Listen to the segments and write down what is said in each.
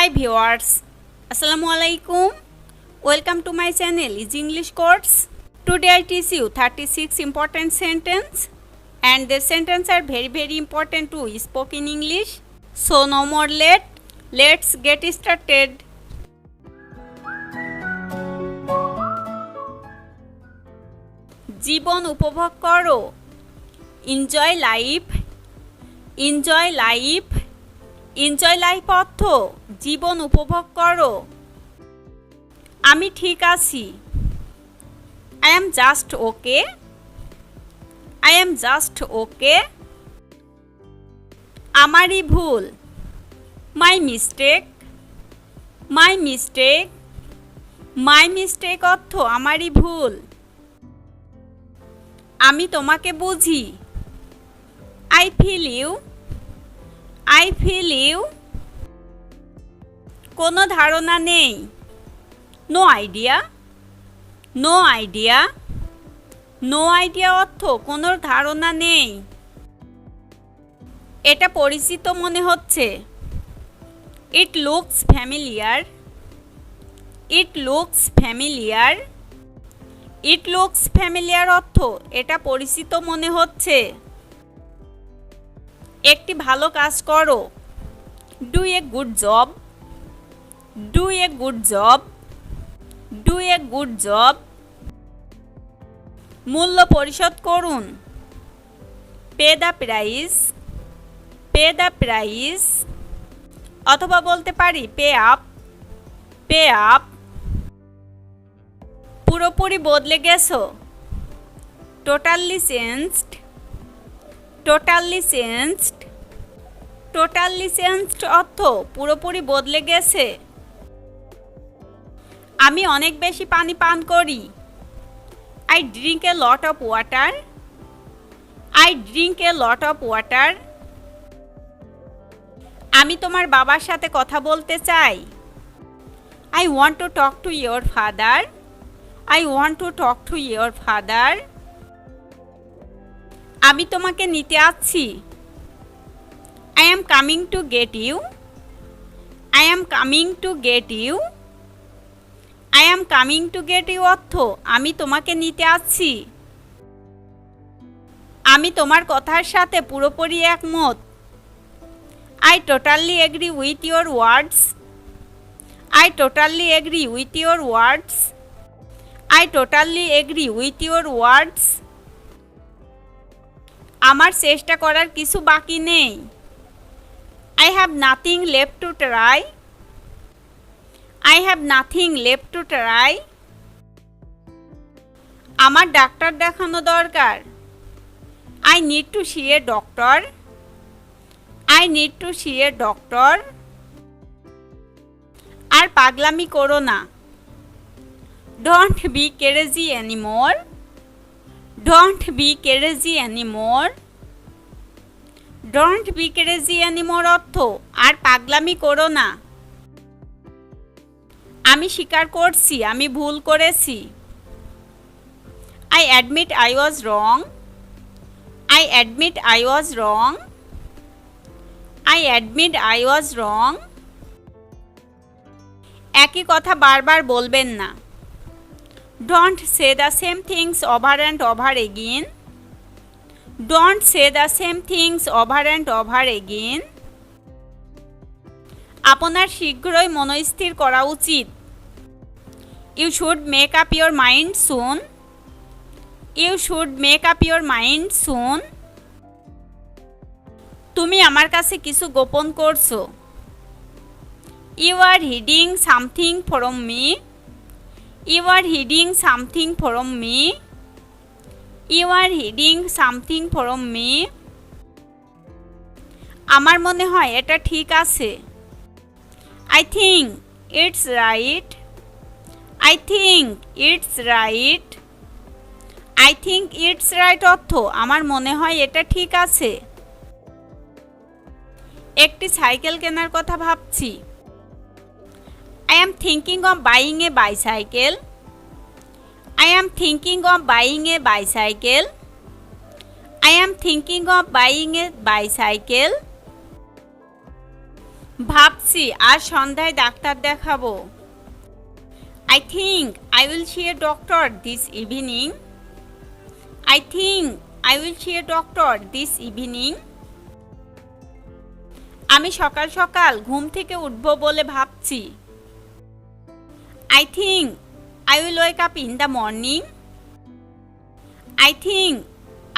Hi viewers, Assalamu alaikum. Welcome to my channel Easy English Course. Today I teach you 36 important sentences and the sentences are very important to speak in English. So no more late, let's get started. জীবন উপভোগ করো, enjoy life, enjoy life. Enjoy life অর্থ জীবন উপভোগ করো। আমি ঠিক আছি, I am just okay, I am just okay. আমারই ভুল, my mistake, my mistake, my mistake অর্থ আমারই ভুল। আমি তোমাকে বুঝি, I feel you, I feel you. কোনো ধারণা নেই, no idea, no idea, no idea অর্থ কোনো ধারণা নেই। এটা পরিচিত মনে হচ্ছে, it looks familiar, it looks familiar, it looks familiar অর্থ এটা পরিচিত মনে হচ্ছে। একটি ভালো কাজ করো, do a good job, do a good job, do a good job. মূল্য পরিশোধ করুন, pay the price, pay the price. অথবা বলতে পারি পে আপ, পে আপ। পুরোপুরি বদলে গেছো, totally changed, totally changed, totally changed অর্থ পুরোপুরি বদলে গেছে। আমি অনেক বেশি পানি পান করি, I drink a lot of water, I drink a lot of water. আমি তোমার বাবার সাথে কথা বলতে চাই, I want to talk to your father, I want to talk to your father. আমি তোমাকে নিতে আসছি, I am coming to get you, I am coming to get you, I am coming to get you অর্থ আমি তোমাকে নিতে আসছি। আমি তোমার কথার সাথে পুরোপুরি একমত, I totally agree with your words, I totally agree with your words, I totally agree with your words. আমার চেষ্টা করার কিছু বাকি নেই, I have nothing left to try, I have nothing left to try. আমার ডাক্তার দেখানো দরকার, I need to see a doctor, I need to see a doctor. আর পাগলামি করো না, don't be crazy anymore, don't be crazy anymore, don't be crazy anymore অর্থ আর পাগলামি করো না। আমি স্বীকার করছি আমি ভুল করেছি, I admit I was wrong, I admit I was wrong, I admit I was wrong. একই কথা বারবার বলবেন না, don't say the same things over and over again, don't say the same things over and over again. আপনার শীঘ্রই মনস্থির করা উচিত, you should make up your mind soon, you should make up your mind soon. তুমি আমার কাছে কিছু গোপন করছো, you are hiding something from me, you are hiding something from me, you are hiding something from me. আমার মনে হয় এটা ঠিক আছে, I think it's right, I think it's right, I think it's right অর্থ আমার মনে হয় এটা ঠিক আছে। একটি সাইকেল কেনার কথা ভাবছি, I am thinking of buying a bicycle, I am thinking of buying a bicycle, I am thinking of buying a bicycle. ভাবছি আজ সন্ধ্যায় ডাক্তার দেখাবো। I think I will see a doctor this evening. I think I will see a doctor this evening. আমি সকাল সকাল ঘুম থেকে উঠব বলে ভাবছি। I think I will wake up in the morning. I think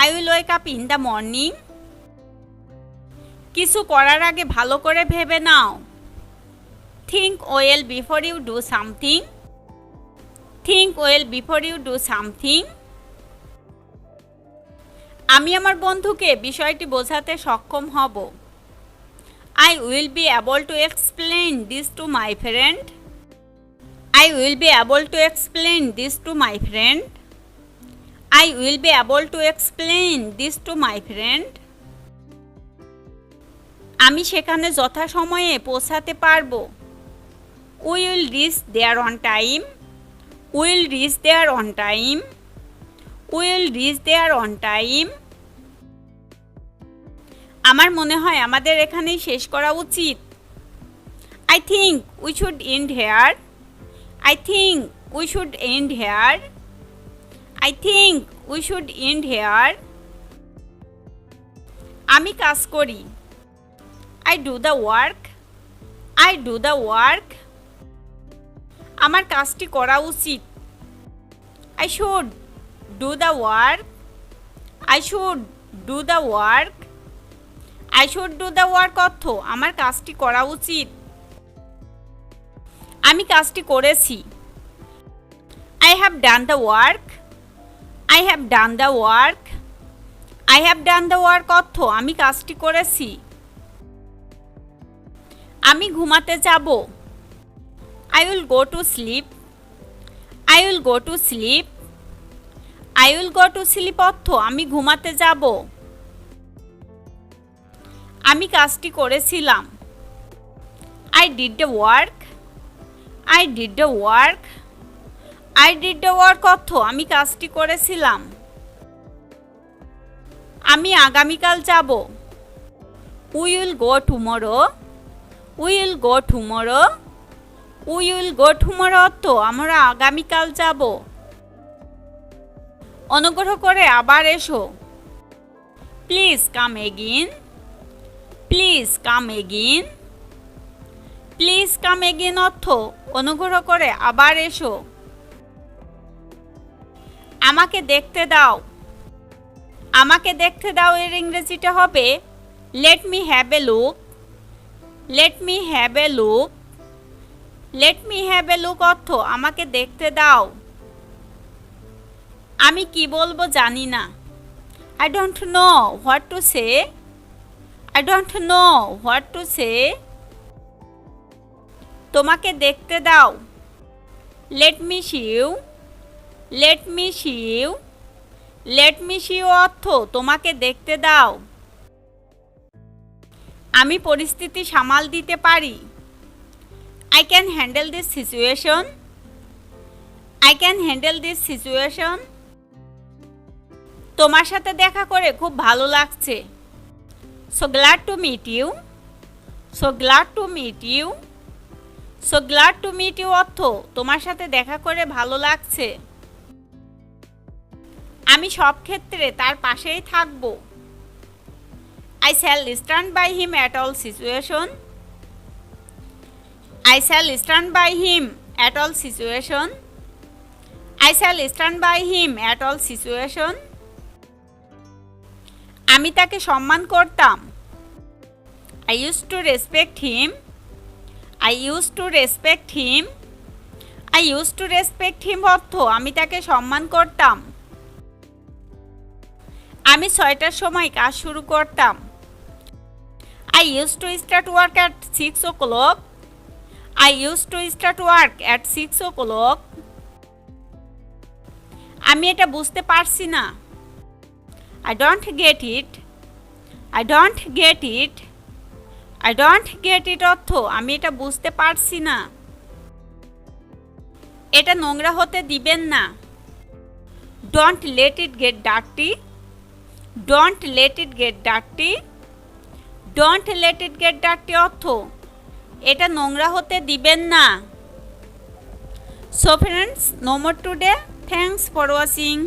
I will wake up in the morning. কিছু করার আগে ভালো করে ভেবে নাও। Think well before you do something. Think well before you do something. আমি আমার বন্ধুকে বিষয়টি বোঝাতে সক্ষম হব। I will be able to explain this to my friend. I will be able to explain this to my friend. I will be able to explain this to my friend. আমি সেখানে যথাসময়ে পৌঁছাতে পারবো। We will reach there on time. We will reach there on time. We will reach there on time. আমার মনে হয় আমাদের এখানেই শেষ করা উচিত। I think we should end here. I think we should end here. I think we should end here. আমি কাজ করি। I do the work. I do the work. আমার কাজটি করা উচিত। I should do the work. I should do the work. I should do the work অর্থ আমার কাজটি করা উচিত। আমি কাজটি করেছি। I have done the work. I have done the work. I have done the work অর্থ আমি কাজটি করেছি। আমি ঘুমাতে যাব। I will go to sleep. I will go to sleep. I will go to sleep অর্থ আমি ঘুমাতে যাব। আমি কাজটি করেছিলাম। I did the work. I did the work. I did the work অর্থ আমি কাজটি করেছিলাম। আমি আগামীকাল যাব। We will go tomorrow. We will go tomorrow. We will go tomorrow অর্থ আমরা আগামীকাল যাব। অনুগ্রহ করে আবার এসো। Please come again. Please come again. Please come again অর্থ অনুগ্রহ করে আবার এসো। আমাকে দেখতে দাও। আমাকে দেখতে দাও এর ইংরেজিটা হবে Let me have a look. Let me have a look. Let me have a look অর্থ আমাকে দেখতে দাও। আমি কি বলবো জানি না। I don't know what to say. I don't know what to say. তোমাকে দেখতে দাও। Let me see you. Let me see you. Let me see you অর্থ তোমাকে দেখতে দাও। আমি পরিস্থিতি সামাল দিতে পারি। I can handle this situation. I can handle this situation. তোমার সাথে দেখা করে খুব ভালো লাগছে। So glad to meet you. So glad to meet you. So glad to meet you অর্থ তোমার সাথে দেখা করে ভালো লাগছে। আমি সব ক্ষেত্রে তার পাশেই থাকব। I shall stand by him at all situation. I shall stand by him at all situation. I shall stand by him at all situation. আমি তাকে সম্মান করতাম। I used to respect him. I used to respect him. I used to respect him অর্থ আমি তাকে সম্মান করতাম। আমি 6টার সময় কাজ শুরু করতাম। I used to start work at 6 o'clock. I used to start work at 6 o'clock. আমি এটা বুঝতে পারছি না। I don't get it. I don't get it. I don't get it অর্থ আমি এটা বুঝতে পারছি না। এটা নোংরা হতে দিবেন না। Don't let it get dirty. Don't let it get dirty. Don't let it get dirty অর্থ এটা নোংরা হতে দিবেন না। So friends, no more today. Thanks for watching.